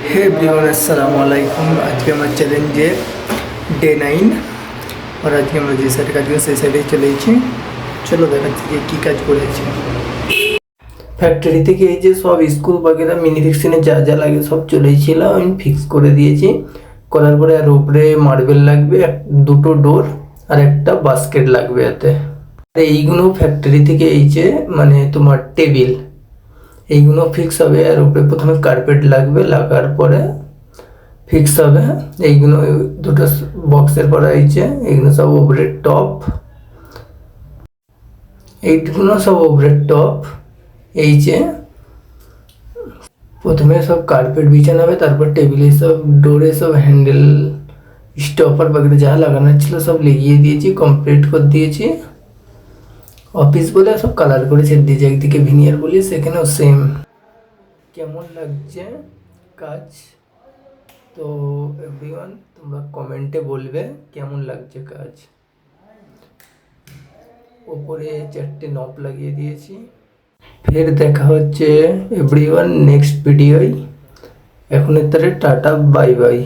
Hey everyone अस्सलाम वालेकुम। आज के हमारे चैलेंजे डे 9 और आज के আমরা যে সাইডে কাজ করি সেই সাইডে চলে এসেছি। চলো দেখাচ্ছি যে কী কাজ করেছি। ফ্যাক্টরি থেকে এই যে সব স্কুল বাগেরা মিনি সেকশনে যা যা লাগে সব চলে এসেছিল, আমি ফিক্স করে দিয়েছি। করার পরে আর উপরে মার্বেল লাগবে, দুটো ডোর আর একটা বাস্কেট লাগবে এতে। এইগুলো ফ্যাক্টরি থেকে এই যে মানে তোমার টেবিল এইগুলো ফিক্স হবে। আর উপরে প্রথমে কার্পেট লাগবে, লাগার পরে ফিক্স হবে। এইগুলো দুটো বক্সের পরে এইছে এইগুলো সব ওপরের টপ, এইগুলো সব ওপরের টপ। এই যে প্রথমে সব কার্পেট বিছানো হবে, তারপর টেবিলে সব ডোরে সব হ্যান্ডেল স্টপার বাগেরা যা লাগানোর ছিল সব লাগিয়ে দিয়েছি, কমপ্লিট করে দিয়েছি। অফিস বলে সব কালার করেছে দিয়েছে, একদিকে ভিনিয়ার বলি সেখানেও সেম। কেমন লাগছে কাজ তো এভরিওয়ান তোমরা কমেন্টে বলবে কেমন লাগছে কাজ। ওপরে 4টে নব লাগিয়ে দিয়েছি। ফের দেখা হচ্ছে এভরিওয়ান নেক্সট ভিডিওয়। এখন এর টাটা বাই বাই।